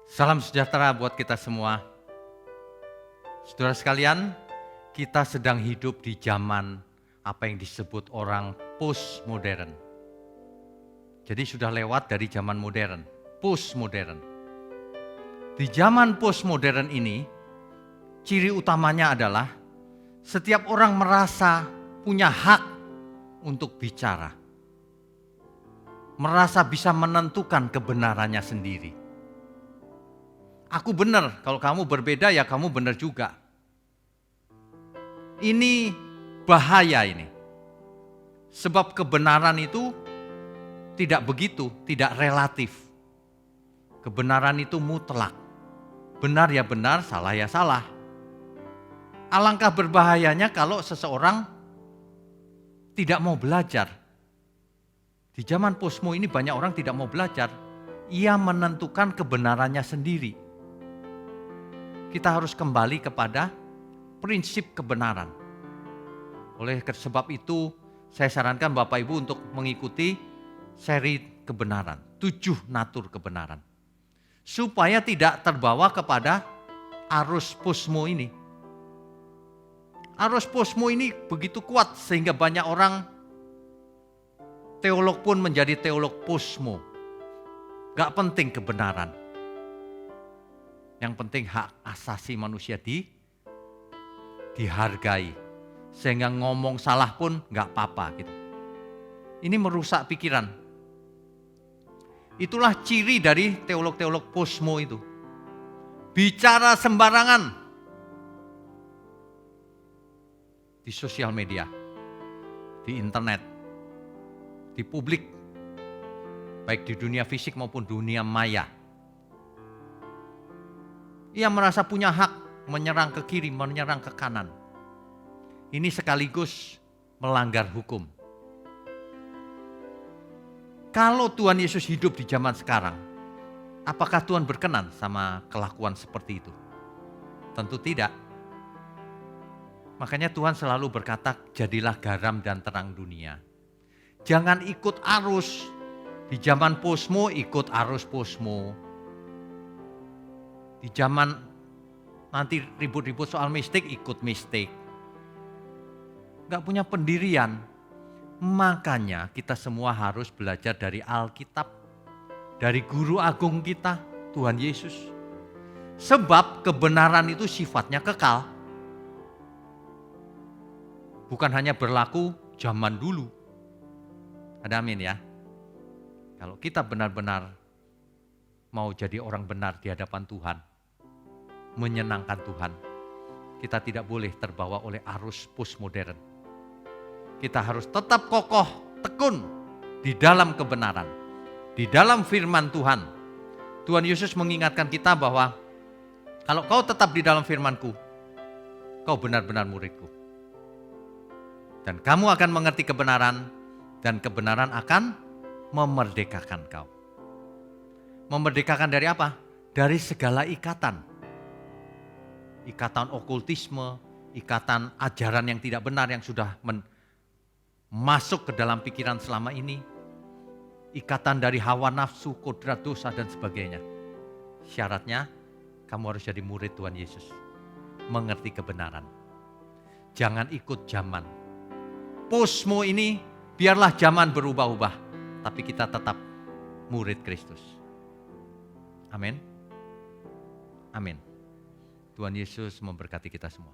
Salam sejahtera buat kita semua. Saudara sekalian, kita sedang hidup di zaman apa yang disebut orang postmodern. Jadi sudah lewat dari zaman modern, postmodern. Di zaman postmodern ini, ciri utamanya adalah setiap orang merasa punya hak untuk bicara. Merasa bisa menentukan kebenarannya sendiri. Aku benar, kalau kamu berbeda ya kamu benar juga. Ini bahaya ini. Sebab kebenaran itu tidak begitu, tidak relatif. Kebenaran itu mutlak. Benar ya benar, salah ya salah. Alangkah berbahayanya kalau seseorang tidak mau belajar. Di zaman postmo ini banyak orang tidak mau belajar. Ia menentukan kebenarannya sendiri. Kita harus kembali kepada prinsip kebenaran. Oleh sebab itu, saya sarankan Bapak Ibu untuk mengikuti seri kebenaran, 7 natur kebenaran. Supaya tidak terbawa kepada arus postmo ini. Arus postmo ini begitu kuat sehingga banyak orang, teolog pun menjadi teolog postmo. Gak penting kebenaran. Yang penting hak asasi manusia dihargai. Sehingga ngomong salah pun gak apa-apa gitu. Ini merusak pikiran. Itulah ciri dari teolog-teolog postmo itu. Bicara sembarangan. Di sosial media. Di internet. Di publik. Baik di dunia fisik maupun dunia maya. Ia merasa punya hak menyerang ke kiri, menyerang ke kanan. Ini sekaligus melanggar hukum. Kalau Tuhan Yesus hidup di zaman sekarang, apakah Tuhan berkenan sama kelakuan seperti itu? Tentu tidak. Makanya Tuhan selalu berkata, jadilah garam dan terang dunia. Jangan ikut arus. Di zaman postmo ikut arus postmo. Di zaman nanti ribut-ribut soal mistik, ikut mistik. Gak punya pendirian. Makanya kita semua harus belajar dari Alkitab. Dari guru agung kita, Tuhan Yesus. Sebab kebenaran itu sifatnya kekal. Bukan hanya berlaku zaman dulu. Ada amin ya. Kalau kita benar-benar mau jadi orang benar di hadapan Tuhan, menyenangkan Tuhan, kita tidak boleh terbawa oleh arus postmodern. Kita harus tetap kokoh, tekun di dalam kebenaran, di dalam firman Tuhan. Tuhan Yesus mengingatkan kita bahwa kalau kau tetap di dalam firman-Ku, kau benar-benar murid-Ku. Dan kamu akan mengerti kebenaran, dan kebenaran akan memerdekakan kau. Memerdekakan dari apa? Dari segala ikatan. Ikatan okultisme, ikatan ajaran yang tidak benar yang sudah masuk ke dalam pikiran selama ini. Ikatan dari hawa nafsu, kodrat dosa dan sebagainya. Syaratnya kamu harus jadi murid Tuhan Yesus. Mengerti kebenaran. Jangan ikut zaman. Postmo ini biarlah zaman berubah-ubah. Tapi kita tetap murid Kristus. Amin. Amin. Tuhan Yesus memberkati kita semua.